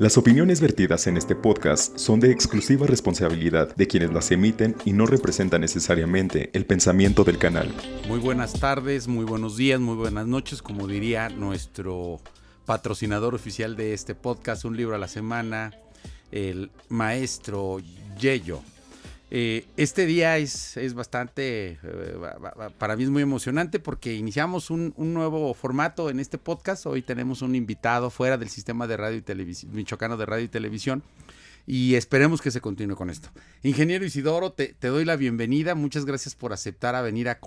Las opiniones vertidas en este podcast son de exclusiva responsabilidad de quienes las emiten y no representan necesariamente el pensamiento del canal. Muy buenas tardes, muy buenos días, muy buenas noches, como diría nuestro patrocinador oficial de este podcast, Un Libro a la Semana, el maestro Yello. Este día es bastante, para mí es muy emocionante porque iniciamos un nuevo formato en este podcast. Hoy tenemos un invitado fuera del sistema de radio y televisión, michoacano de radio y televisión, y esperemos que se continúe con esto. Ingeniero Isidoro, te doy la bienvenida. Muchas gracias por aceptar a venir a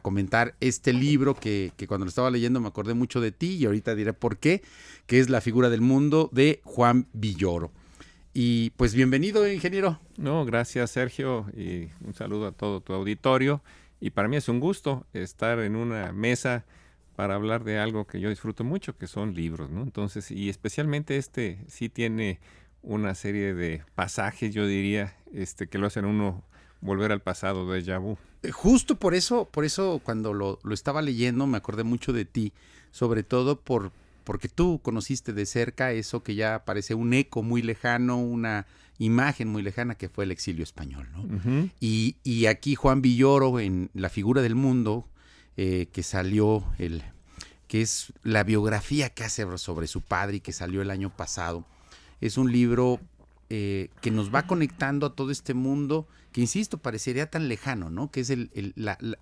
comentar este libro que cuando lo estaba leyendo me acordé mucho de ti y ahorita diré por qué, que es La figura del mundo de Juan Villoro. Y pues bienvenido, ingeniero. No, gracias, Sergio, y un saludo a todo tu auditorio. Y para mí es un gusto estar en una mesa para hablar de algo que yo disfruto mucho, que son libros, ¿no? Entonces, y especialmente este sí tiene una serie de pasajes, yo diría, que lo hacen uno volver al pasado, déjà vu. Justo por eso cuando lo estaba leyendo me acordé mucho de ti, sobre todo porque tú conociste de cerca eso que ya parece un eco muy lejano, una imagen muy lejana que fue el exilio español, ¿no? Uh-huh. Y aquí Juan Villoro en La figura del mundo, que salió, que es la biografía que hace sobre su padre y que salió el año pasado, es un libro que nos va conectando a todo este mundo que, insisto, parecería tan lejano, ¿no? Que es el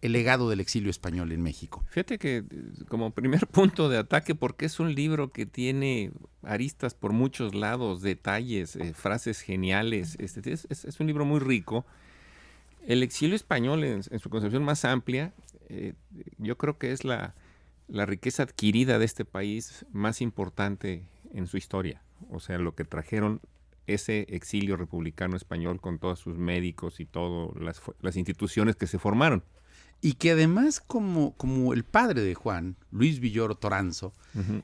legado del exilio español en México. Fíjate que como primer punto de ataque, porque es un libro que tiene aristas por muchos lados, detalles, frases geniales, es un libro muy rico. El exilio español en su concepción más amplia, yo creo que es la riqueza adquirida de este país más importante en su historia. O sea, lo que trajeron ese exilio republicano español con todos sus médicos y todas las instituciones que se formaron. Y que además, como el padre de Juan, Luis Villoro Toranzo, uh-huh,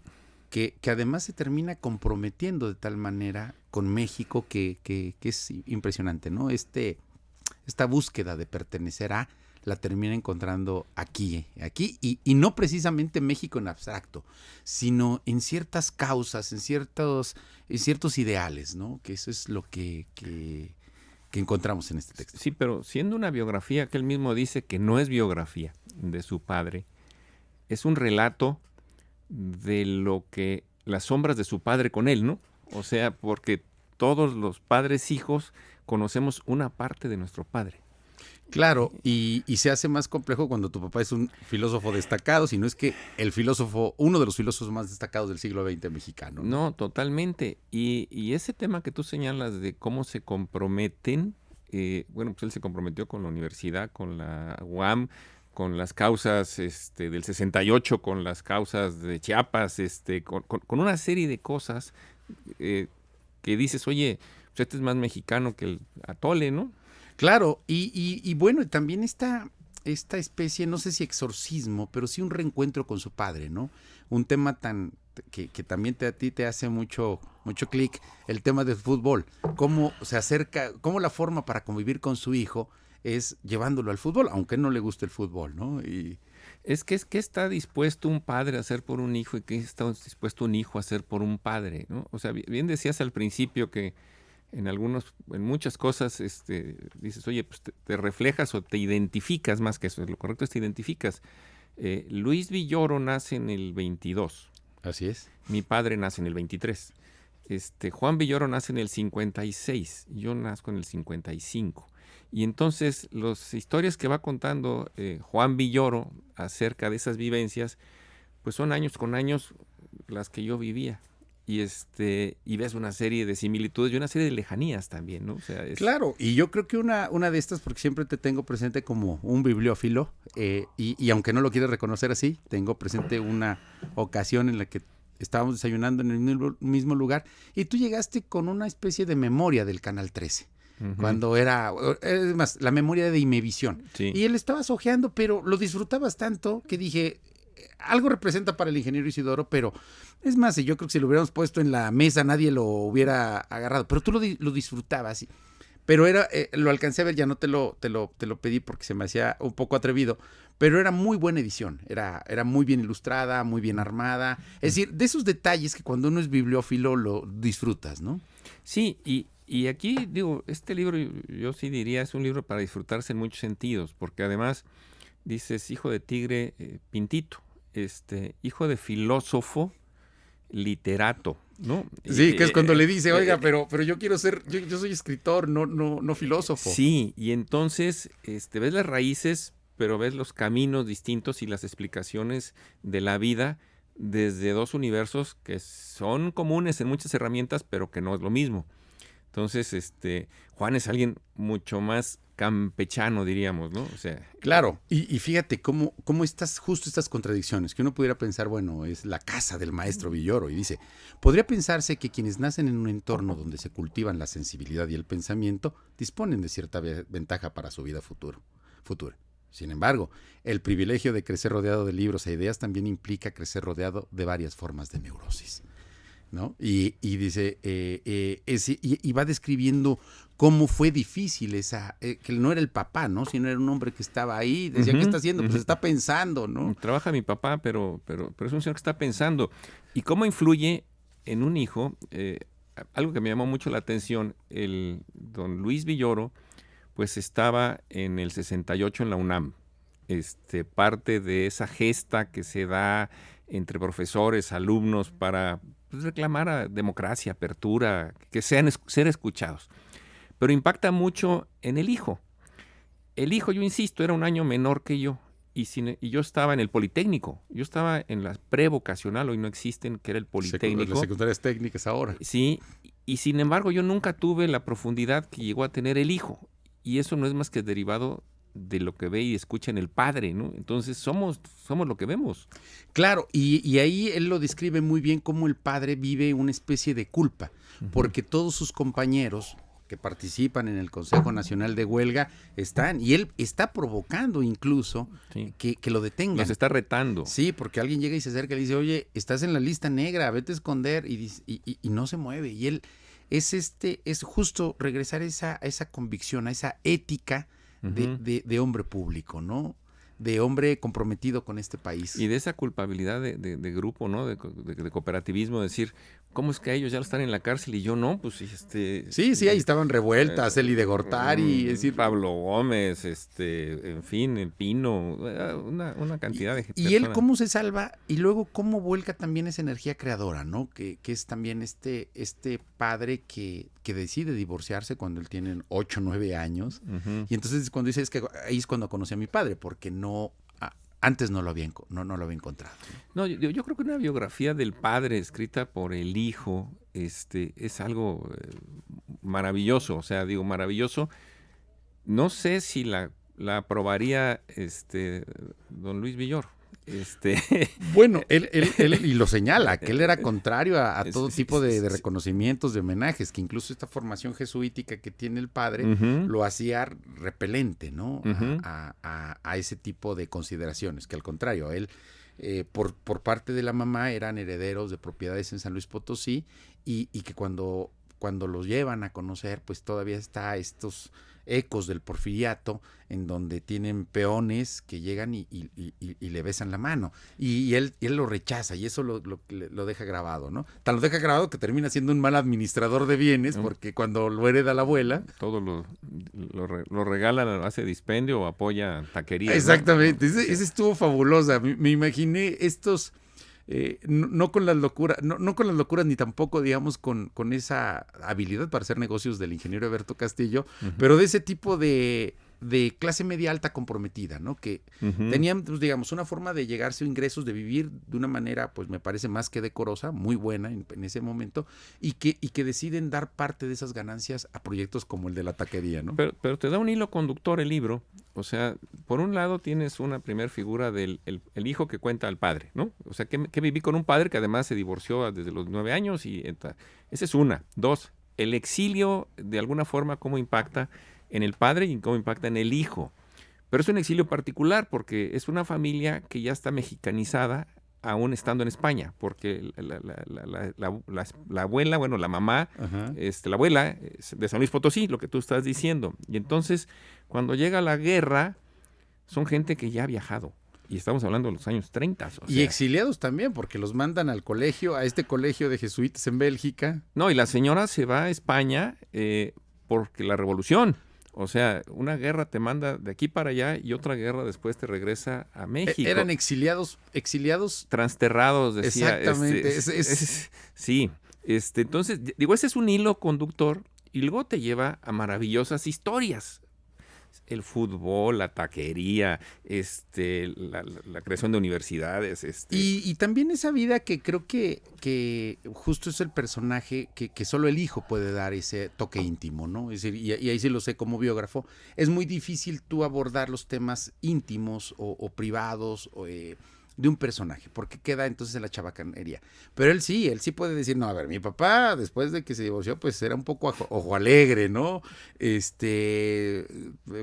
que además se termina comprometiendo de tal manera con México que es impresionante, ¿no? Esta búsqueda de pertenecer a la termina encontrando aquí y no precisamente México en abstracto, sino en ciertas causas, en ciertos ideales, ¿no? Que eso es lo que encontramos en este texto. Sí, pero siendo una biografía que él mismo dice que no es biografía de su padre, es un relato de lo que las sombras de su padre con él, ¿no? O sea, porque todos los padres hijos conocemos una parte de nuestro padre. Claro, y se hace más complejo cuando tu papá es un filósofo destacado, si no es que uno de los filósofos más destacados del siglo XX mexicano. No, totalmente. Y ese tema que tú señalas de cómo se comprometen, pues él se comprometió con la universidad, con la UAM, con las causas del 68, con las causas de Chiapas, con una serie de cosas que dices, oye, pues este es más mexicano que el atole, ¿no? Claro, y bueno, también esta especie, no sé si exorcismo, pero sí un reencuentro con su padre, ¿no? Un tema que también a ti te hace mucho clic, el tema del fútbol. Cómo se acerca, cómo la forma para convivir con su hijo es llevándolo al fútbol, aunque no le guste el fútbol, ¿no? Y es que está dispuesto un padre a hacer por un hijo y qué está dispuesto un hijo a hacer por un padre, ¿no? O sea, bien decías al principio que en muchas cosas dices, oye, pues te reflejas o te identificas, más que eso, lo correcto es te identificas. Luis Villoro nace en el 22. Así es. Mi padre nace en el 23. Juan Villoro nace en el 56. Yo nazco en el 55. Y entonces las historias que va contando Juan Villoro acerca de esas vivencias, pues son años con años las que yo vivía. Y ves una serie de similitudes y una serie de lejanías también, ¿no? O sea, Claro, y yo creo que una de estas, porque siempre te tengo presente como un bibliófilo, y aunque no lo quieres reconocer así, tengo presente una ocasión en la que estábamos desayunando en el mismo lugar, y tú llegaste con una especie de memoria del Canal 13. Uh-huh. Cuando es más, la memoria de Imevisión. Sí. Y él estabas hojeando, pero lo disfrutabas tanto que dije, algo representa para el ingeniero Isidoro, pero es más, yo creo que si lo hubiéramos puesto en la mesa nadie lo hubiera agarrado, pero tú lo disfrutabas. Pero lo alcancé a ver, ya no te lo pedí porque se me hacía un poco atrevido, pero era muy buena edición, era muy bien ilustrada, muy bien armada. Es decir, de esos detalles que cuando uno es bibliófilo lo disfrutas, ¿no? Sí, y aquí, digo, este libro yo sí diría es un libro para disfrutarse en muchos sentidos, porque además dices hijo de tigre, Pintito, hijo de filósofo, literato, ¿no? Sí, que es cuando le dice, oiga, pero yo quiero ser, yo soy escritor, no filósofo. Sí, y entonces ves las raíces, pero ves los caminos distintos y las explicaciones de la vida desde dos universos que son comunes en muchas herramientas, pero que no es lo mismo. Entonces, Juan es alguien mucho más campechano, diríamos, ¿no? O sea, claro, y fíjate cómo justo estas contradicciones, que uno pudiera pensar, bueno, es la casa del maestro Villoro, y dice, podría pensarse que quienes nacen en un entorno donde se cultivan la sensibilidad y el pensamiento disponen de cierta ventaja para su vida futura. Sin embargo, el privilegio de crecer rodeado de libros e ideas también implica crecer rodeado de varias formas de neurosis, ¿no? Y dice, y va describiendo cómo fue difícil que no era el papá, ¿no? Sino era un hombre que estaba ahí, decía, ¿qué está haciendo? Pues está pensando, ¿no? Trabaja mi papá, pero es un señor que está pensando. ¿Y cómo influye en un hijo? Algo que me llamó mucho la atención, el don Luis Villoro, pues estaba en el 68 en la UNAM. Parte de esa gesta que se da entre profesores, alumnos, para reclamar a democracia, apertura, que sean ser escuchados. Pero impacta mucho en el hijo. El hijo, yo insisto, era un año menor que yo, y yo estaba en el Politécnico. Yo estaba en la prevocacional, hoy no existen, que era el Politécnico. Las secundarias técnicas ahora. Sí, y sin embargo yo nunca tuve la profundidad que llegó a tener el hijo. Y eso no es más que derivado de lo que ve y escucha en el padre, ¿no? Entonces somos lo que vemos. Claro, y ahí él lo describe muy bien cómo el padre vive una especie de culpa, porque todos sus compañeros que participan en el Consejo Nacional de Huelga están, y él está provocando incluso que lo detengan. Los está retando. Sí, porque alguien llega y se acerca y le dice, oye, estás en la lista negra, vete a esconder, y no se mueve. Y él es justo regresar a esa convicción, a esa ética de hombre público, ¿no? De hombre comprometido con este país. Y de esa culpabilidad de grupo, ¿no? De cooperativismo, decir, ¿cómo es que ellos ya están en la cárcel y yo no? Pues Sí, ahí estaban revueltas, Eli de Gortari, es decir, Pablo Gómez, en fin, el Pino, una cantidad de personas. Y él cómo se salva y luego cómo vuelca también esa energía creadora, ¿no? Que es también este padre que decide divorciarse cuando él tiene 8 o 9 años. Y entonces cuando dice, es que ahí es cuando conocí a mi padre, porque antes no lo había encontrado. No, yo creo que una biografía del padre escrita por el hijo es algo maravilloso. O sea, digo, maravilloso. No sé si la aprobaría don Luis Villoro. Bueno, él y lo señala, que él era contrario a todo tipo de reconocimientos, de homenajes, que incluso esta formación jesuítica que tiene el padre lo hacía repelente, ¿no? A ese tipo de consideraciones, que al contrario, él por parte de la mamá eran herederos de propiedades en San Luis Potosí y que cuando los llevan a conocer, pues todavía está estos ecos del porfiriato, en donde tienen peones que llegan y le besan la mano. Y él lo rechaza, y eso lo deja grabado, ¿no? Tan lo deja grabado que termina siendo un mal administrador de bienes, porque cuando lo hereda la abuela... Todo lo regala, lo hace dispendio o apoya taquería. Exactamente, ¿no? Ese estuvo fabulosa. Me imaginé estos... no con las locuras, no con las locuras ni tampoco, digamos, con esa habilidad para hacer negocios del ingeniero Eberto Castillo, pero de ese tipo de clase media alta comprometida, ¿no? Que tenían, pues, digamos, una forma de llegarse a ingresos, de vivir de una manera, pues me parece más que decorosa, muy buena en ese momento, y que deciden dar parte de esas ganancias a proyectos como el de la taquería, ¿no? Pero te da un hilo conductor el libro. O sea, por un lado tienes una primera figura del el hijo que cuenta al padre, ¿no? O sea, que viví con un padre que además se divorció desde los 9 años y esa es una. 2, el exilio de alguna forma cómo impacta en el padre y cómo impacta en el hijo. Pero es un exilio particular porque es una familia que ya está mexicanizada aún estando en España, porque la abuela, bueno, la mamá, la abuela de San Luis Potosí, lo que tú estás diciendo. Y entonces, cuando llega la guerra, son gente que ya ha viajado. Y estamos hablando de los años 30. Y exiliados también, porque los mandan al colegio, a este colegio de jesuitas en Bélgica. No, y la señora se va a España porque la revolución. O sea, una guerra te manda de aquí para allá y otra guerra después te regresa a México. Eran exiliados. Transterrados, decía. Exactamente. Sí. Entonces, digo, ese es un hilo conductor y luego te lleva a maravillosas historias. El fútbol, la taquería, la creación de universidades. Y también esa vida que creo que justo es el personaje que solo el hijo puede dar ese toque íntimo, ¿no? Es decir, y ahí sí lo sé como biógrafo, es muy difícil tú abordar los temas íntimos o privados de un personaje, porque queda entonces en la chabacanería. Pero él sí puede decir, no, a ver, mi papá, después de que se divorció, pues era un poco ojo alegre, ¿no?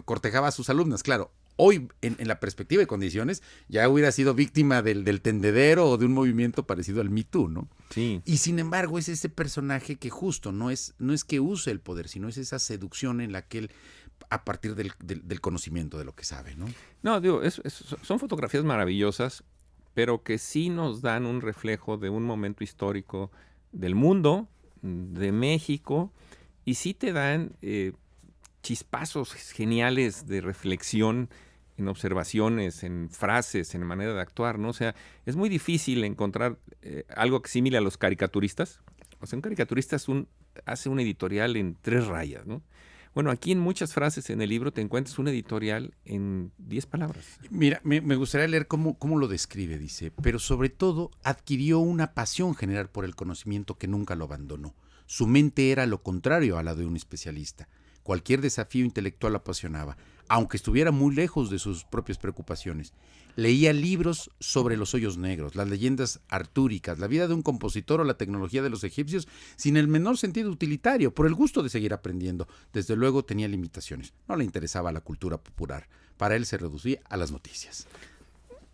Cortejaba a sus alumnas, claro. Hoy, en la perspectiva y condiciones, ya hubiera sido víctima del tendedero o de un movimiento parecido al Me Too, ¿no? Sí. Y sin embargo, es ese personaje que justo no es que use el poder, sino es esa seducción en la que él, a partir del conocimiento de lo que sabe, ¿no? No, digo, son fotografías maravillosas, pero que sí nos dan un reflejo de un momento histórico del mundo, de México, y sí te dan chispazos geniales de reflexión en observaciones, en frases, en manera de actuar, ¿no? O sea, es muy difícil encontrar algo que simile a los caricaturistas. O sea, un caricaturista hace un editorial en 3 rayas, ¿no? Bueno, aquí en muchas frases en el libro te encuentras un editorial en 10 palabras. Mira, me gustaría leer cómo lo describe, dice, pero sobre todo adquirió una pasión general por el conocimiento que nunca lo abandonó. Su mente era lo contrario a la de un especialista. Cualquier desafío intelectual lo apasionaba, aunque estuviera muy lejos de sus propias preocupaciones. Leía libros sobre los hoyos negros, las leyendas artúricas, la vida de un compositor o la tecnología de los egipcios, sin el menor sentido utilitario, por el gusto de seguir aprendiendo. Desde luego tenía limitaciones. No le interesaba la cultura popular. Para él se reducía a las noticias.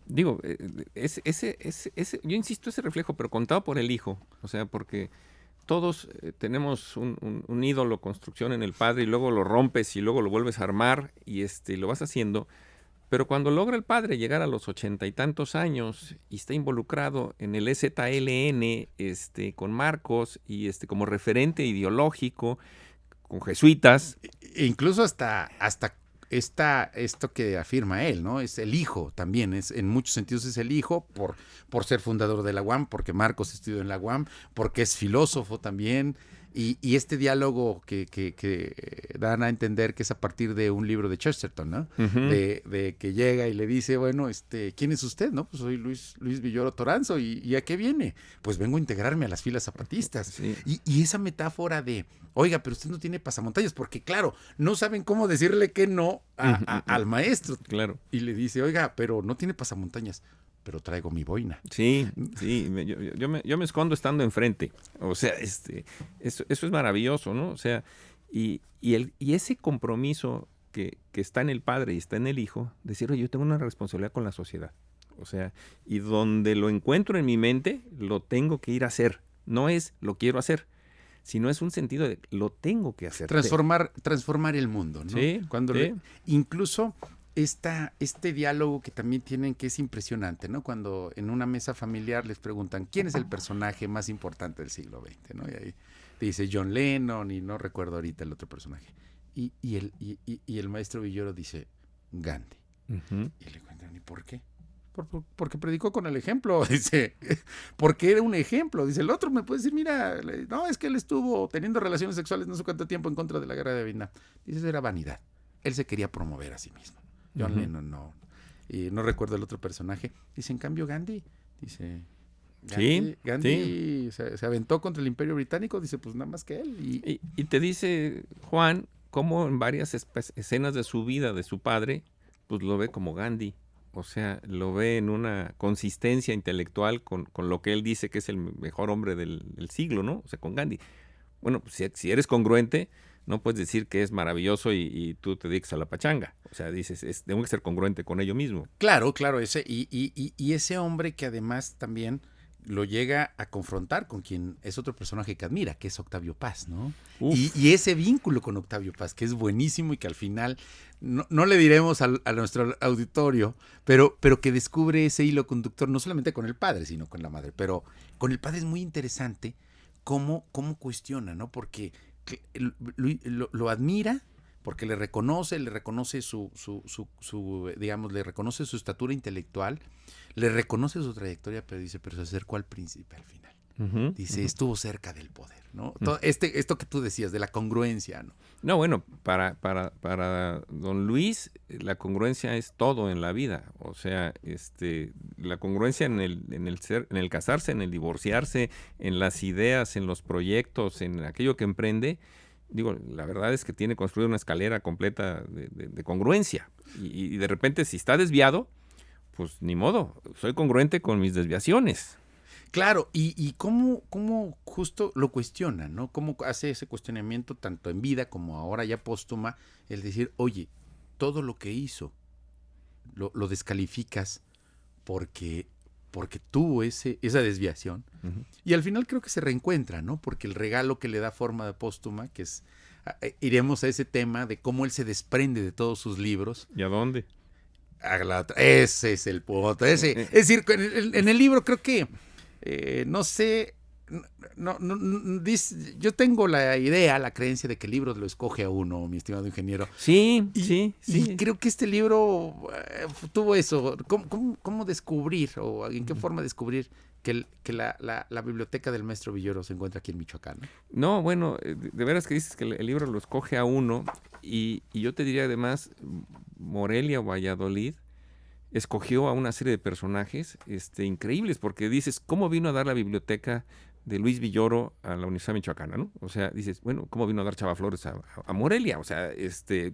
Digo, yo insisto, ese reflejo, pero contado por el hijo. O sea, porque todos tenemos un ídolo, construcción en el padre, y luego lo rompes y luego lo vuelves a armar y lo vas haciendo. Pero cuando logra el padre llegar a los 80 y tantos años y está involucrado en el EZLN con Marcos y como referente ideológico, con jesuitas. E incluso hasta esto que afirma él, ¿no? Es el hijo también, en muchos sentidos es el hijo por ser fundador de la UAM, porque Marcos estudió en la UAM, porque es filósofo también. Y este diálogo que dan a entender que es a partir de un libro de Chesterton, ¿no? Uh-huh. De que llega y le dice, bueno, ¿quién es usted? No, pues soy Luis Villoro Toranzo. ¿Y a qué viene? Pues vengo a integrarme a las filas zapatistas. Sí. Y esa metáfora de, oiga, pero usted no tiene pasamontañas, porque claro, no saben cómo decirle que no al maestro. Claro. Y le dice, oiga, pero no tiene pasamontañas, pero traigo mi boina. Sí, yo me escondo estando enfrente. O sea, eso es maravilloso, ¿no? O sea, y ese compromiso que está en el padre y está en el hijo, decir, oye, yo tengo una responsabilidad con la sociedad. O sea, y donde lo encuentro en mi mente, lo tengo que ir a hacer. No es lo quiero hacer, sino es un sentido de lo tengo que hacer. Transformar el mundo, ¿no? Sí, Cuando sí. Incluso este diálogo que también tienen, que es impresionante, ¿no? Cuando en una mesa familiar les preguntan quién es el personaje más importante del siglo XX, ¿no? Y ahí dice John Lennon y no recuerdo ahorita el otro personaje. Y el maestro Villoro dice Gandhi. Uh-huh. Y le cuentan, ¿y por qué? Porque predicó con el ejemplo, dice, porque era un ejemplo. Dice, el otro me puede decir, mira, no, es que él estuvo teniendo relaciones sexuales no sé cuánto tiempo en contra de la guerra de Vietnam. Dice, eso era vanidad. Él se quería promover a sí mismo. John Uh-huh. Lennon no. Y no recuerdo el otro personaje. Dice, en cambio, Gandhi, dice... Gandhi se aventó contra el Imperio Británico, dice, pues nada más que él. Y te dice Juan cómo en varias escenas de su vida, de su padre, pues lo ve como Gandhi. O sea, lo ve en una consistencia intelectual con lo que él dice que es el mejor hombre del siglo, ¿no? O sea, con Gandhi. Bueno, pues si eres congruente, no puedes decir que es maravilloso y tú te dedicas a la pachanga. O sea, dices, tengo que ser congruente con ello mismo. Claro, ese hombre que además también lo llega a confrontar con quien es otro personaje que admira, que es Octavio Paz, ¿no? Uf. Y ese vínculo con Octavio Paz, que es buenísimo y que al final no le diremos a nuestro auditorio, pero que descubre ese hilo conductor no solamente con el padre, sino con la madre. Pero con el padre es muy interesante cómo cuestiona, ¿no? Porque lo admira, porque le reconoce digamos, le reconoce su estatura intelectual, le reconoce su trayectoria, pero dice, pero se acercó al príncipe al final. Uh-huh, Dice, uh-huh. Estuvo cerca del poder, ¿no? Esto que tú decías, de la congruencia, ¿no? No, bueno, para don Luis, la congruencia es todo en la vida. O sea, la congruencia en el casarse, en el divorciarse, en las ideas, en los proyectos, en aquello que emprende. Digo, la verdad es que tiene construida una escalera completa de congruencia. Y de repente, si está desviado, pues ni modo, soy congruente con mis desviaciones. Claro, y cómo justo lo cuestiona, ¿no? Cómo hace ese cuestionamiento tanto en vida como ahora ya póstuma, el decir, oye, todo lo que hizo lo descalificas porque tuvo esa desviación. Uh-huh. Y al final creo que se reencuentra, ¿no? Porque el regalo que le da Forma de Póstuma, que es, iremos a ese tema de cómo él se desprende de todos sus libros. ¿Y a dónde? Ese es el punto. Es decir, en el libro creo que no sé, yo tengo la idea, la creencia de que el libro lo escoge a uno, mi estimado ingeniero. Sí. Y creo que este libro tuvo eso. ¿Cómo descubrir o en qué forma descubrir que la biblioteca del maestro Villoro se encuentra aquí en Michoacán? No, bueno, de veras que dices que el libro lo escoge a uno y yo te diría además, Morelia o Valladolid escogió a una serie de personajes increíbles, porque dices, ¿cómo vino a dar la biblioteca de Luis Villoro a la Universidad Michoacana, ¿no? O sea, dices, bueno, ¿cómo vino a dar Chava Flores a Morelia? O sea,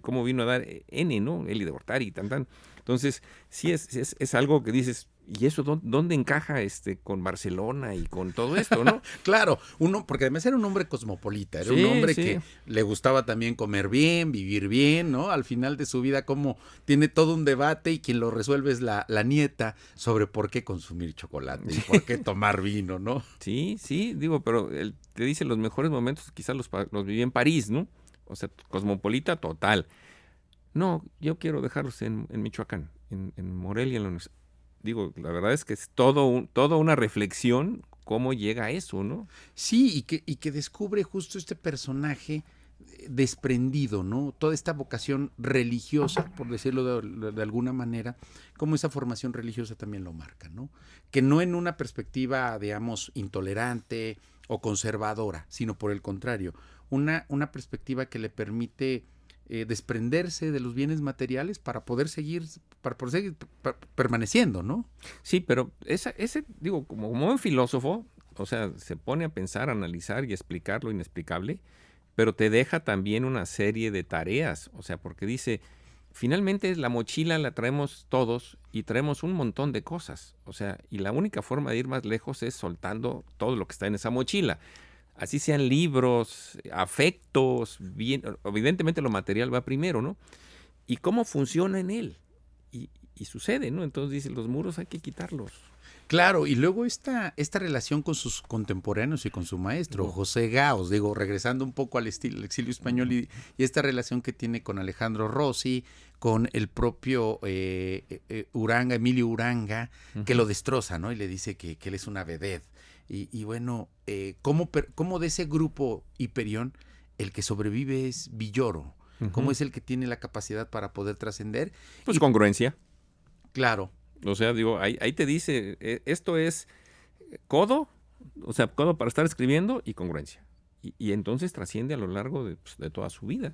¿cómo vino a dar N, ¿no? Eli de Gortari, tan. Entonces, sí es algo que dices, ¿y eso dónde encaja con Barcelona y con todo esto, no? Claro, porque además era un hombre cosmopolita, era un hombre que le gustaba también comer bien, vivir bien, ¿no? Al final de su vida, como tiene todo un debate y quien lo resuelve es la nieta sobre por qué consumir chocolate y por qué tomar vino, ¿no? Sí, digo, pero él te dice los mejores momentos quizás los viví en París, ¿no? O sea, cosmopolita total. No, yo quiero dejarlos en Michoacán, en Morelia, en la universidad. Digo, la verdad es que es toda una reflexión cómo llega a eso, ¿no? Sí, y que descubre justo este personaje desprendido, ¿no? Toda esta vocación religiosa, por decirlo de alguna manera, como esa formación religiosa también lo marca, ¿no? Que no en una perspectiva, digamos, intolerante o conservadora, sino por el contrario, una perspectiva que le permite desprenderse de los bienes materiales para poder seguir permaneciendo, ¿no? Sí, pero ese digo, como buen filósofo, o sea, se pone a pensar, a analizar y a explicar lo inexplicable, pero te deja también una serie de tareas, o sea, porque dice, finalmente la mochila la traemos todos y traemos un montón de cosas, o sea, y la única forma de ir más lejos es soltando todo lo que está en esa mochila. Así sean libros, afectos, bien, evidentemente lo material va primero, ¿no? Y cómo funciona en él. Y sucede, ¿no? Entonces dice, los muros hay que quitarlos. Claro, y luego esta relación con sus contemporáneos y con su maestro, José Gaos, digo, regresando un poco al exilio español y esta relación que tiene con Alejandro Rossi, con el propio Emilio Uranga, que lo destroza, ¿no? Y le dice que él es una vedette. Y bueno, ¿cómo de ese grupo Hiperión el que sobrevive es Villoro? ¿Cómo es el que tiene la capacidad para poder trascender? Pues congruencia. Claro. O sea, digo, ahí te dice, esto es codo, o sea, codo para estar escribiendo y congruencia. Y entonces trasciende a lo largo de toda su vida.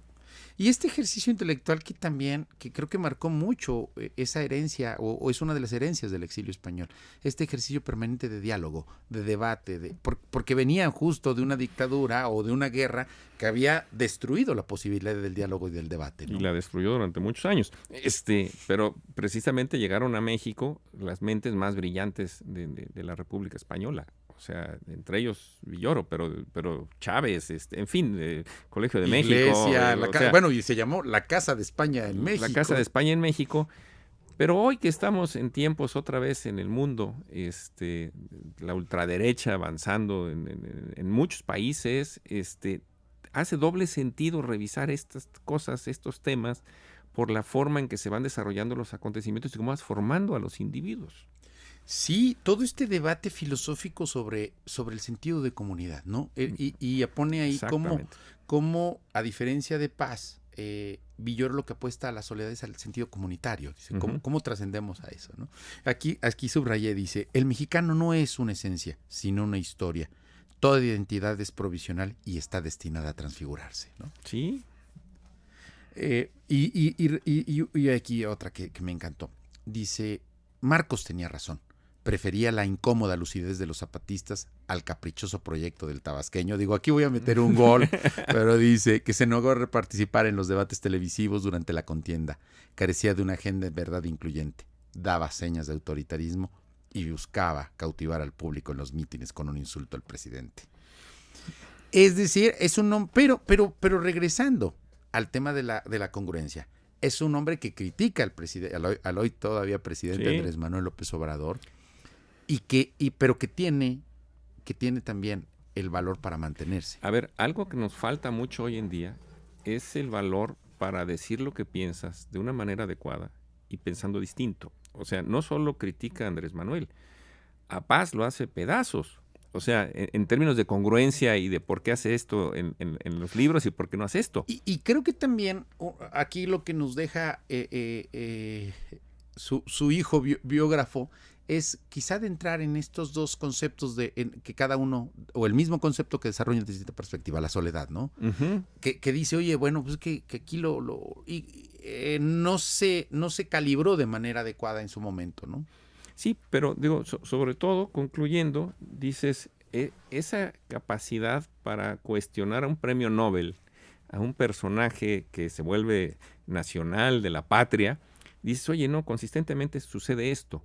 Y este ejercicio intelectual que creo que marcó mucho esa herencia, o es una de las herencias del exilio español, este ejercicio permanente de diálogo, de debate, porque venían justo de una dictadura o de una guerra que había destruido la posibilidad del diálogo y del debate, ¿no? Y la destruyó durante muchos años. Pero precisamente llegaron a México las mentes más brillantes de la República Española. O sea, entre ellos Villoro, pero Chávez, en fin, Colegio de Iglesia, México. bueno, y se llamó la Casa de España en México. La Casa de España en México, Pero hoy que estamos en tiempos otra vez en el mundo, la ultraderecha avanzando en muchos países, hace doble sentido revisar estas cosas, estos temas, por la forma en que se van desarrollando los acontecimientos y cómo vas formando a los individuos. Sí, todo este debate filosófico sobre el sentido de comunidad, ¿no? Y pone ahí cómo, a diferencia de Paz, Villoro lo que apuesta a la soledad es al sentido comunitario. Dice, ¿cómo trascendemos a eso, ¿no? Aquí subrayé, dice, el mexicano no es una esencia, sino una historia. Toda identidad es provisional y está destinada a transfigurarse, ¿no? Sí. Y aquí otra que me encantó. Dice, Marcos tenía razón. Prefería la incómoda lucidez de los zapatistas al caprichoso proyecto del tabasqueño. Digo, aquí voy a meter un gol, pero dice que se negó a participar en los debates televisivos durante la contienda. Carecía de una agenda de verdad incluyente. Daba señas de autoritarismo y buscaba cautivar al público en los mítines con un insulto al presidente. Es decir, es un hombre, pero regresando al tema de la congruencia, es un hombre que critica al hoy todavía presidente Andrés Manuel López Obrador, pero que tiene también el valor para mantenerse. A ver, algo que nos falta mucho hoy en día es el valor para decir lo que piensas de una manera adecuada y pensando distinto. O sea, no solo critica a Andrés Manuel, a Paz lo hace pedazos. O sea, en términos de congruencia y de por qué hace esto en los libros y por qué no hace esto. Y creo que también aquí lo que nos deja su hijo biógrafo es quizá de entrar en estos dos conceptos que cada uno, o el mismo concepto que desarrolla desde distinta perspectiva, la soledad, ¿no? Uh-huh. Que dice, oye, bueno, pues que aquí no se calibró de manera adecuada en su momento, ¿no? Sí, pero digo, sobre todo, concluyendo, dices, esa capacidad para cuestionar a un premio Nobel, a un personaje que se vuelve nacional de la patria, dices, oye, no, consistentemente sucede esto.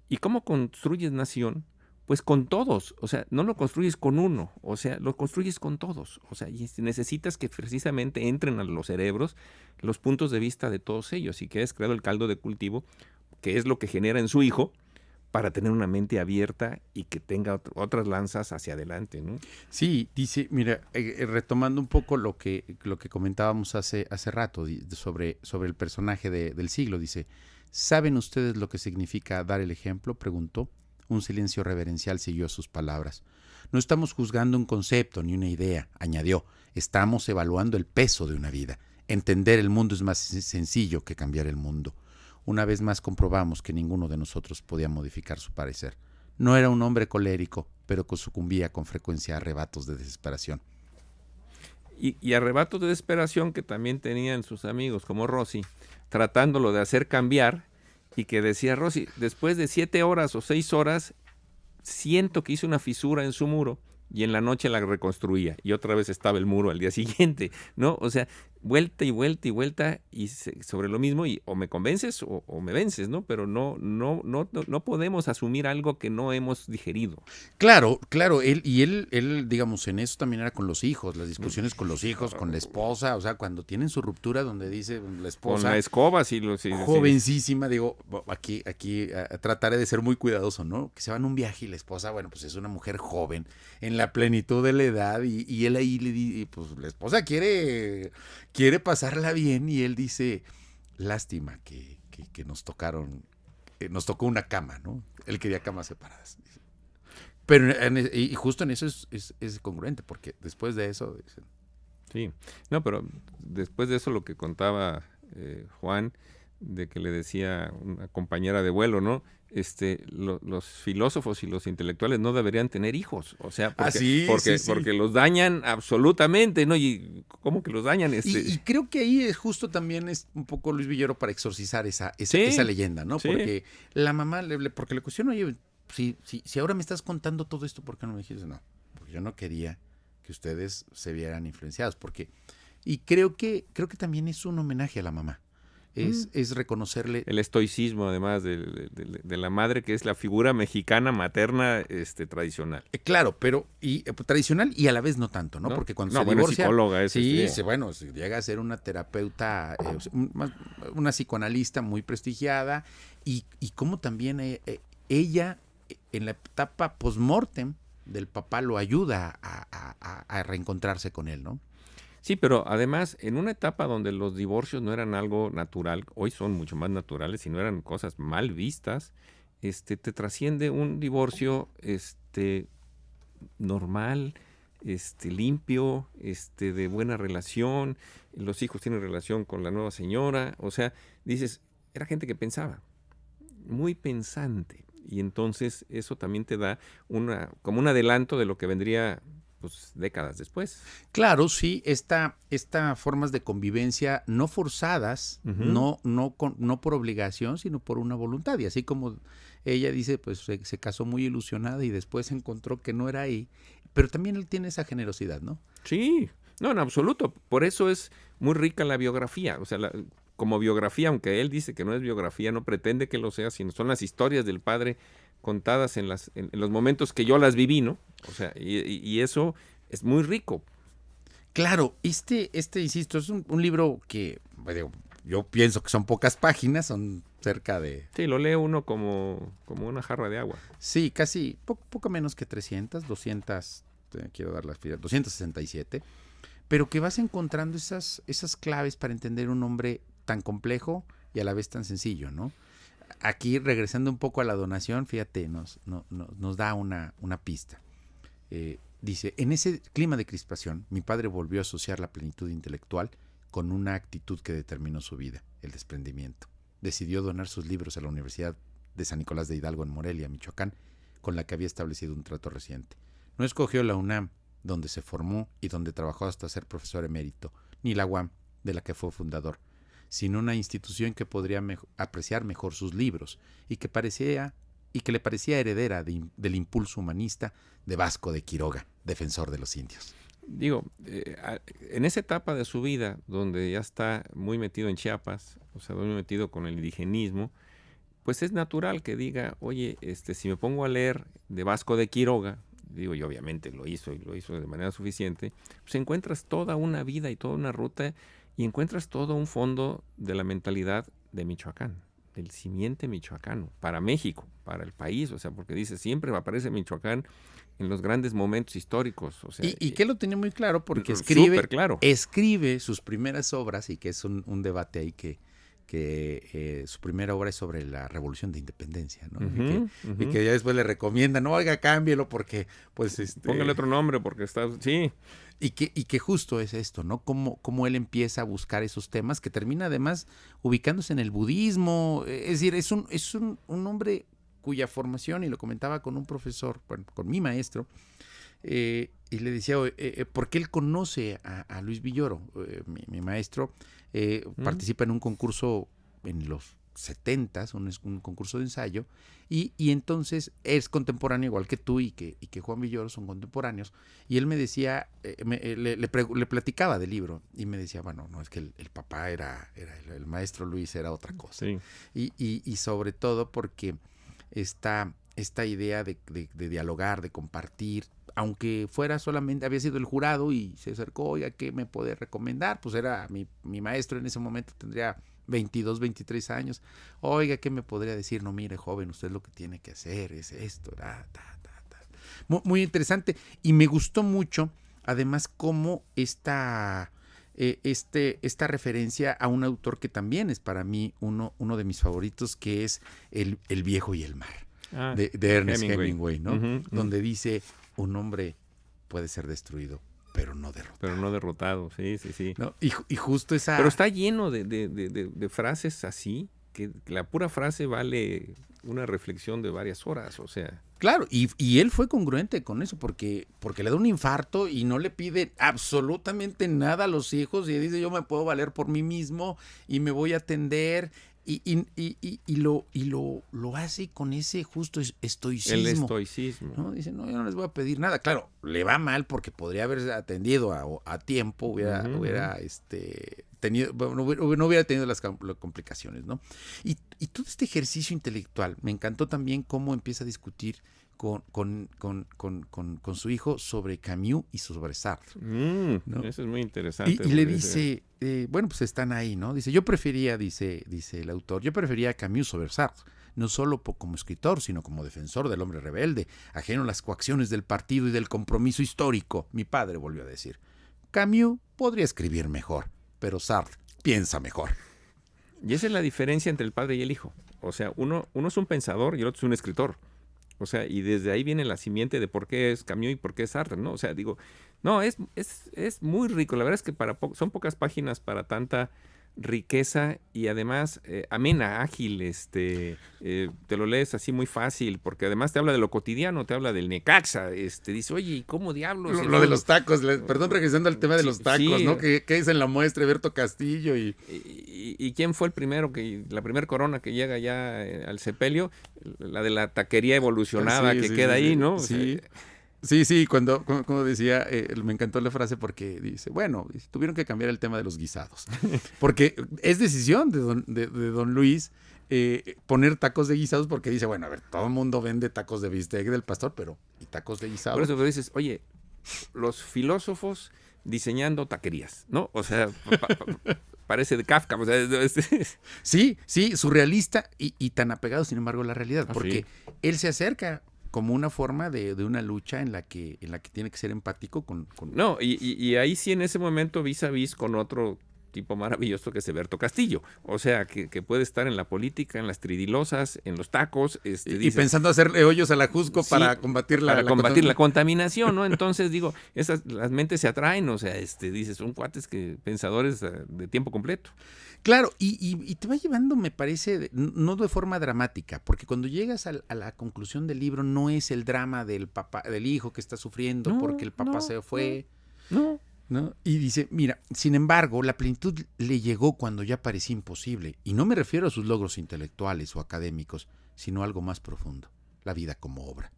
¿Y cómo construyes nación? Pues con todos, o sea, no lo construyes con uno, o sea, lo construyes con todos, o sea, y necesitas que precisamente entren a los cerebros los puntos de vista de todos ellos y que hayas creado el caldo de cultivo, que es lo que genera en su hijo, para tener una mente abierta y que tenga otras lanzas hacia adelante, ¿no? Sí, dice, mira, retomando un poco lo que comentábamos hace rato sobre el personaje del siglo, dice, ¿saben ustedes lo que significa dar el ejemplo?, preguntó. Un silencio reverencial siguió sus palabras. No estamos juzgando un concepto ni una idea, añadió. Estamos evaluando el peso de una vida. Entender el mundo es más sencillo que cambiar el mundo. Una vez más comprobamos que ninguno de nosotros podía modificar su parecer. No era un hombre colérico, pero que sucumbía con frecuencia a arrebatos de desesperación. Y arrebatos de desesperación que también tenían sus amigos, como Rossi, tratándolo de hacer cambiar, y que decía Rossi, después de 7 horas o 6 horas, siento que hice una fisura en su muro, y en la noche la reconstruía, y otra vez estaba el muro al día siguiente, ¿no? O sea, vuelta y vuelta y vuelta, y sobre lo mismo, y o me convences o me vences, ¿no? Pero no podemos asumir algo que no hemos digerido. Claro, él, digamos, en eso también era con los hijos, las discusiones con los hijos, con la esposa, o sea, cuando tienen su ruptura donde dice la esposa... Con la escoba, jovencísima, digo, aquí trataré de ser muy cuidadoso, ¿no? Que se van a un viaje y la esposa, bueno, pues es una mujer joven, en la plenitud de la edad, y él ahí le dice, pues la esposa quiere pasarla bien, y él dice, lástima que nos tocó una cama, ¿no? Él quería camas separadas. Pero y justo en eso es congruente, porque después de eso... Sí, no, pero después de eso lo que contaba Juan, de que le decía una compañera de vuelo, ¿no? Los filósofos y los intelectuales no deberían tener hijos, o sea, porque los dañan absolutamente, ¿no? Y ¿cómo que los dañan? Y creo que ahí es justo también es un poco Luis Villoro para exorcizar esa leyenda, ¿no? Sí. Porque la mamá, porque le cuestiona, oye, si ahora me estás contando todo esto, ¿por qué no me dijiste? No, porque yo no quería que ustedes se vieran influenciados, y creo que también es un homenaje a la mamá. es reconocerle. El estoicismo, además, de la madre, que es la figura mexicana materna tradicional. Claro, pero tradicional y a la vez no tanto, ¿no? Porque cuando se divorcia, psicóloga sí, llega a ser una terapeuta, una psicoanalista muy prestigiada y como también ella en la etapa post-mortem del papá lo ayuda a reencontrarse con él, ¿no? Sí, pero además, en una etapa donde los divorcios no eran algo natural, hoy son mucho más naturales y no eran cosas mal vistas, te trasciende un divorcio normal, limpio, de buena relación, los hijos tienen relación con la nueva señora, o sea, dices, era gente que pensaba, muy pensante, y entonces eso también te da como un adelanto de lo que vendría pues décadas después. Claro, sí, esta formas de convivencia no forzadas, no por obligación, sino por una voluntad. Y así como ella dice, pues se casó muy ilusionada y después encontró que no era ahí, pero también él tiene esa generosidad, ¿no? Sí, no, en absoluto. Por eso es muy rica la biografía. O sea, como biografía, aunque él dice que no es biografía, no pretende que lo sea, sino son las historias del padre contadas en los momentos que yo las viví, ¿no? O sea, y eso es muy rico. Claro, insisto, es un libro que yo pienso que son pocas páginas, son cerca de... Sí, lo lee uno como una jarra de agua. Sí, casi, poco menos que 200, quiero dar las figuras, 267, pero que vas encontrando esas claves para entender un hombre tan complejo y a la vez tan sencillo, ¿no? Aquí, regresando un poco a la donación, fíjate, nos da una pista. Dice, en ese clima de crispación, mi padre volvió a asociar la plenitud intelectual con una actitud que determinó su vida, el desprendimiento. Decidió donar sus libros a la Universidad de San Nicolás de Hidalgo en Morelia, Michoacán, con la que había establecido un trato reciente. No escogió la UNAM, donde se formó y donde trabajó hasta ser profesor emérito, ni la UAM, de la que fue fundador, sino una institución que podría apreciar mejor sus libros y que le parecía heredera del impulso humanista de Vasco de Quiroga, defensor de los indios. Digo, en esa etapa de su vida, donde ya está muy metido en Chiapas, o sea, muy metido con el indigenismo, pues es natural que diga, oye, si me pongo a leer de Vasco de Quiroga, digo, y obviamente lo hizo de manera suficiente, pues encuentras toda una vida y toda una ruta y encuentras todo un fondo de la mentalidad de Michoacán, del simiente michoacano, para México, para el país, o sea, porque dice, siempre aparece Michoacán en los grandes momentos históricos. O sea, y que lo tenía muy claro, porque escribe sus primeras obras, y que es un debate ahí que su primera obra es sobre la Revolución de Independencia, ¿no? Y que ya después le recomiendan, no, oiga, cámbielo porque, pues, póngale otro nombre porque está, sí. Y que justo es esto, ¿no? Cómo él empieza a buscar esos temas, que termina además ubicándose en el budismo. Es decir, es un hombre cuya formación, y lo comentaba con un profesor, bueno, con mi maestro, y le decía, porque él conoce a Luis Villoro, mi maestro, participa en un concurso en los 70s, un concurso de ensayo, y entonces es contemporáneo igual que tú y que Juan Villoro son contemporáneos, y él me decía, le platicaba del libro, y me decía, bueno, no, es que el papá era el maestro Luis era otra cosa, sí. y sobre todo porque esta idea de dialogar, de compartir, aunque fuera solamente, había sido el jurado y se acercó, oiga, ¿qué me puede recomendar? Pues era mi maestro en ese momento, tendría 22, 23 años. Oiga, ¿qué me podría decir? No, mire, joven, usted lo que tiene que hacer es esto. Muy, muy interesante. Y me gustó mucho, además, cómo esta referencia a un autor que también es para mí uno de mis favoritos, que es El viejo y el mar, de Ernest Hemingway, ¿no? Donde dice, un hombre puede ser destruido, pero no derrotado. Sí. ¿No? Y justo esa... Pero está lleno de frases así, que la pura frase vale una reflexión de varias horas, o sea... Claro, y él fue congruente con eso, porque le da un infarto y no le pide absolutamente nada a los hijos, y dice, yo me puedo valer por mí mismo y me voy a atender, Y lo hace con ese justo estoicismo. El estoicismo. ¿No? Dice, no, yo no les voy a pedir nada. Claro, le va mal porque podría haber atendido a tiempo, hubiera tenido, no hubiera tenido las complicaciones, ¿no? Y todo este ejercicio intelectual, me encantó también cómo empieza a discutir con su hijo sobre Camus y sobre Sartre. ¿No? Eso es muy interesante. Y le dice, bueno, pues están ahí, ¿no? Dice, yo prefería, dice el autor, yo prefería a Camus sobre Sartre, no solo como escritor, sino como defensor del hombre rebelde, ajeno a las coacciones del partido y del compromiso histórico. Mi padre volvió a decir, Camus podría escribir mejor, pero Sartre piensa mejor. Y esa es la diferencia entre el padre y el hijo. O sea, uno es un pensador y el otro es un escritor. O sea, y desde ahí viene la simiente de por qué es Camus y por qué es Sartre, ¿no? O sea, digo, no, es muy rico. La verdad es que son pocas páginas para tanta riqueza y además amena, ágil, te lo lees así muy fácil, porque además te habla de lo cotidiano, te habla del Necaxa, dice, oye, ¿y cómo diablos? Lo de los tacos, perdón, regresando al tema de los tacos, sí, ¿no? ¿Qué dice en la muestra Berto Castillo? ¿Y quién fue el primero, la primera corona que llega ya al sepelio? La de la taquería evolucionada que queda ahí, ¿no? Sí. Sí, cuando decía, me encantó la frase porque dice, bueno, tuvieron que cambiar el tema de los guisados, porque es decisión de don Luis poner tacos de guisados, porque dice, bueno, a ver, todo el mundo vende tacos de bistec del pastor, pero ¿y tacos de guisados? Por eso dices, oye, los filósofos diseñando taquerías, ¿no? O sea, parece de Kafka. O sea, sí, surrealista y tan apegado, sin embargo, a la realidad, porque él se acerca como una forma de una lucha en la que tiene que ser empático con... No, y ahí sí en ese momento vis a vis con otro tipo maravilloso que es Berto Castillo. O sea, que puede estar en la política, en las tridilosas, en los tacos. Y pensando hacerle hoyos a la Jusco para combatir la contaminación, ¿no? Entonces, digo, las mentes se atraen, o sea, dices, son cuates pensadores de tiempo completo. Claro, y te va llevando, me parece, no de forma dramática, porque cuando llegas a la conclusión del libro no es el drama del papá, del hijo que está sufriendo porque el papá se fue. No. Y dice, mira, sin embargo, la plenitud le llegó cuando ya parecía imposible, y no me refiero a sus logros intelectuales o académicos, sino a algo más profundo, la vida como obra.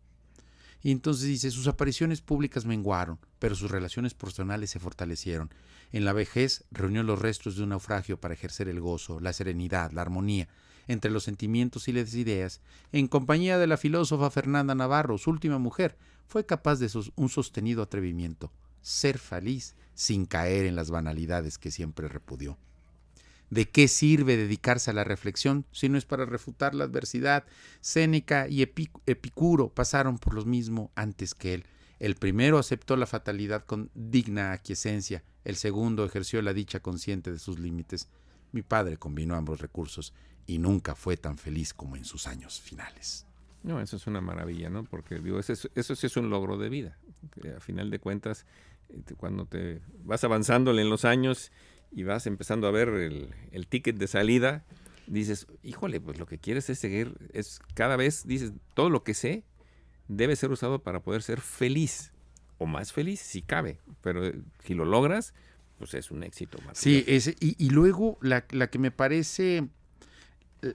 Y entonces dice, sus apariciones públicas menguaron, pero sus relaciones personales se fortalecieron. En la vejez reunió los restos de un naufragio para ejercer el gozo, la serenidad, la armonía entre los sentimientos y las ideas. En compañía de la filósofa Fernanda Navarro, su última mujer, fue capaz de un sostenido atrevimiento, ser feliz sin caer en las banalidades que siempre repudió. ¿De qué sirve dedicarse a la reflexión si no es para refutar la adversidad? Séneca y Epicuro pasaron por lo mismo antes que él. El primero aceptó la fatalidad con digna aquiescencia, el segundo ejerció la dicha consciente de sus límites. Mi padre combinó ambos recursos y nunca fue tan feliz como en sus años finales. No, eso es una maravilla, ¿no? Porque digo, eso sí es un logro de vida. Que a final de cuentas, cuando te vas avanzándole en los años y vas empezando a ver el ticket de salida, dices, híjole, pues lo que quieres es seguir, cada vez dices, todo lo que sé debe ser usado para poder ser feliz, o más feliz si cabe, pero si lo logras, pues es un éxito maravilloso. Sí, y luego la que me parece,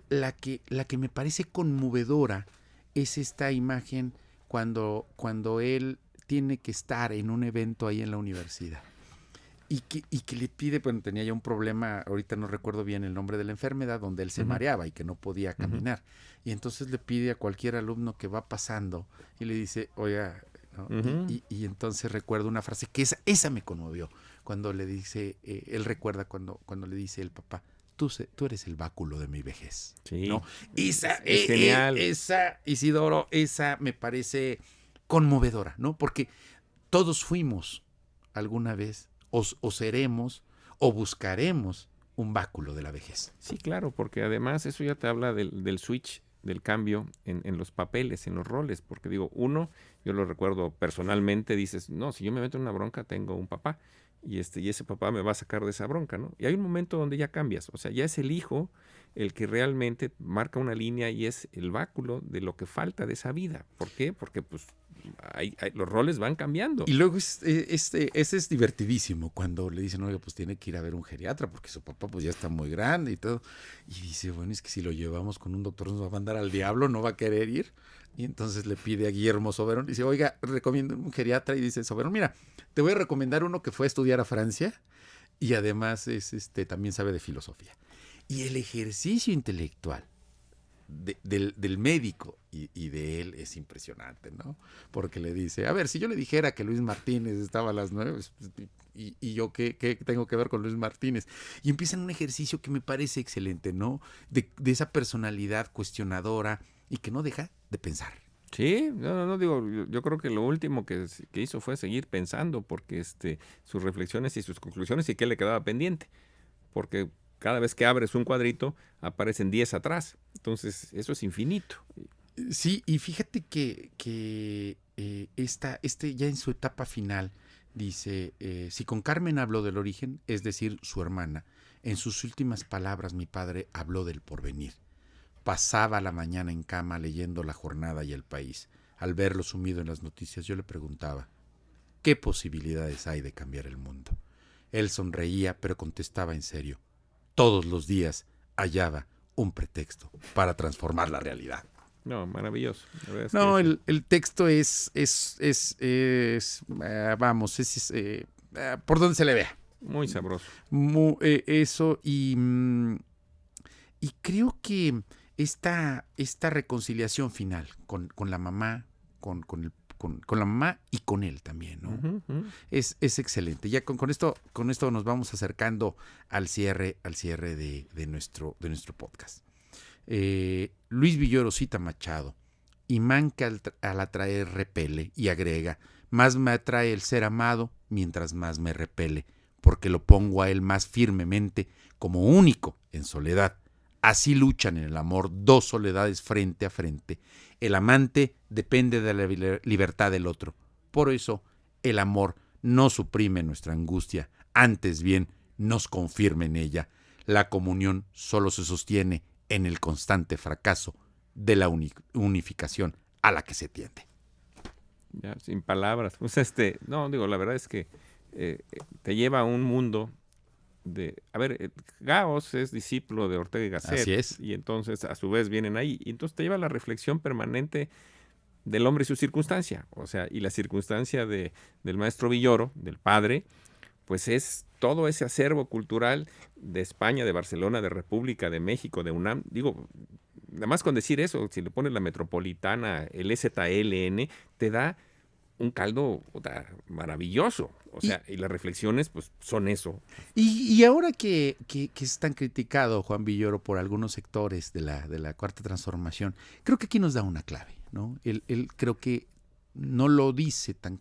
la que me parece conmovedora es esta imagen cuando él tiene que estar en un evento ahí en la universidad. Y que le pide, bueno, tenía ya un problema, ahorita no recuerdo bien el nombre de la enfermedad, donde él se mareaba y que no podía caminar. Y entonces le pide a cualquier alumno que va pasando y le dice, oiga, ¿no? Y entonces recuerdo una frase que esa me conmovió, cuando le dice, él recuerda cuando le dice el papá, tú eres el báculo de mi vejez. Sí, ¿no? Esa, es genial. Esa, Isidoro, esa me parece conmovedora, ¿no? Porque todos fuimos alguna vez o seremos o buscaremos un báculo de la vejez. Sí, claro, porque además eso ya te habla del switch, del cambio en los papeles, en los roles, porque digo, yo lo recuerdo personalmente, dices, no, si yo me meto en una bronca, tengo un papá, y ese papá me va a sacar de esa bronca, ¿no? Y hay un momento donde ya cambias, o sea, ya es el hijo el que realmente marca una línea y es el báculo de lo que falta de esa vida. ¿Por qué? Porque pues los roles van cambiando. Y luego ese es divertidísimo cuando le dicen, oiga, pues tiene que ir a ver un geriatra porque su papá pues ya está muy grande y todo. Y dice, bueno, es que si lo llevamos con un doctor nos va a mandar al diablo, no va a querer ir. Y entonces le pide a Guillermo Soberón, dice, oiga, recomiendo un geriatra. Y dice Soberón, mira, te voy a recomendar uno que fue a estudiar a Francia y además también sabe de filosofía. Y el ejercicio intelectual del médico y de él es impresionante, ¿no? Porque le dice, a ver, si yo le dijera que Luis Martínez estaba a las 9, y yo ¿qué tengo que ver con Luis Martínez? Y empiezan un ejercicio que me parece excelente, ¿no? De esa personalidad cuestionadora y que no deja de pensar. Sí, no digo, yo creo que lo último que hizo fue seguir pensando, porque sus reflexiones y sus conclusiones y qué le quedaba pendiente, porque cada vez que abres un cuadrito aparecen 10 atrás, entonces eso es infinito. Sí, y fíjate que ya en su etapa final dice, si con Carmen habló del origen, es decir, su hermana, en sus últimas palabras mi padre habló del porvenir. Pasaba la mañana en cama leyendo La Jornada y El País. Al verlo sumido en las noticias, yo le preguntaba, ¿qué posibilidades hay de cambiar el mundo? Él sonreía, pero contestaba en serio. Todos los días hallaba un pretexto para transformar la realidad. No, maravilloso. No, el texto es por donde se le vea. Muy sabroso. Eso, y creo que esta reconciliación final con la mamá, con la mamá y con él también, ¿no? Uh-huh. Es excelente. Ya con esto nos vamos acercando al cierre de nuestro podcast. Luis Villoro cita Machado, imán que al atraer repele, y agrega, más me atrae el ser amado mientras más me repele, porque lo pongo a él más firmemente como único en soledad. Así luchan en el amor dos soledades frente a frente. El amante depende de la libertad del otro. Por eso, el amor no suprime nuestra angustia, antes bien nos confirma en ella. La comunión solo se sostiene en el constante fracaso de la unificación a la que se tiende. Ya, sin palabras. Pues no, digo, la verdad es que te lleva a un mundo de... A ver, Gauss es discípulo de Ortega y Gasset. Así es. Y entonces, a su vez, vienen ahí. Y entonces te lleva a la reflexión permanente del hombre y su circunstancia. O sea, y la circunstancia del maestro Villoro, del padre, pues es todo ese acervo cultural de España, de Barcelona, de República, de México, de UNAM. Digo, nada más con decir eso, si le pones la Metropolitana, el EZLN, te da un caldo maravilloso. O sea, y las reflexiones, pues, son eso. Y ahora que es tan criticado Juan Villoro por algunos sectores de la Cuarta Transformación, creo que aquí nos da una clave, ¿no? Él creo que no lo dice tan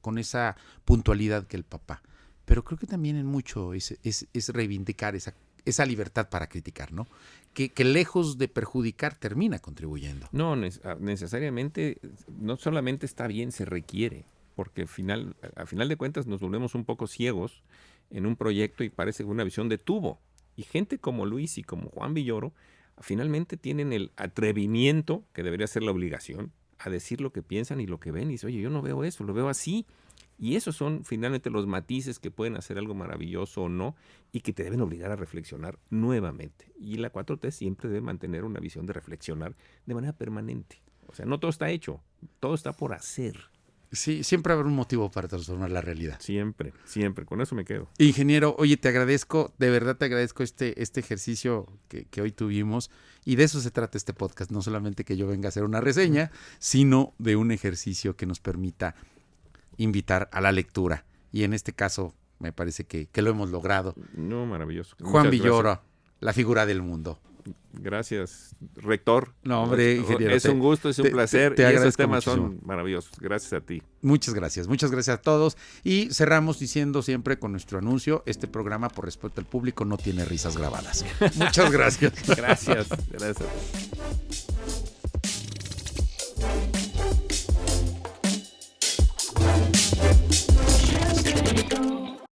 con esa puntualidad que el papá, pero creo que también en mucho es reivindicar esa libertad para criticar, ¿no? Que lejos de perjudicar termina contribuyendo. No, necesariamente, no solamente está bien, se requiere, porque a final de cuentas nos volvemos un poco ciegos en un proyecto y parece una visión de tubo. Y gente como Luis y como Juan Villoro finalmente tienen el atrevimiento, que debería ser la obligación, a decir lo que piensan y lo que ven. Y dice, oye, yo no veo eso, lo veo así. Y esos son finalmente los matices que pueden hacer algo maravilloso o no y que te deben obligar a reflexionar nuevamente. Y la 4T siempre debe mantener una visión de reflexionar de manera permanente. O sea, no todo está hecho, todo está por hacer. Sí, siempre habrá un motivo para transformar la realidad. Siempre, siempre. Con eso me quedo. Ingeniero, oye, te agradezco, de verdad te agradezco este ejercicio que hoy tuvimos. Y de eso se trata este podcast. No solamente que yo venga a hacer una reseña, sino de un ejercicio que nos permita invitar a la lectura. Y en este caso, me parece que lo hemos logrado. No, maravilloso. Juan Villoro, la figura del mundo. Gracias, rector. No, hombre, ingeniero. Es un gusto, es un placer. Y esos temas muchísimo. Son maravillosos. Gracias a ti. Muchas gracias a todos. Y cerramos diciendo siempre con nuestro anuncio, este programa, por respeto al público, no tiene risas grabadas. Muchas gracias. Gracias.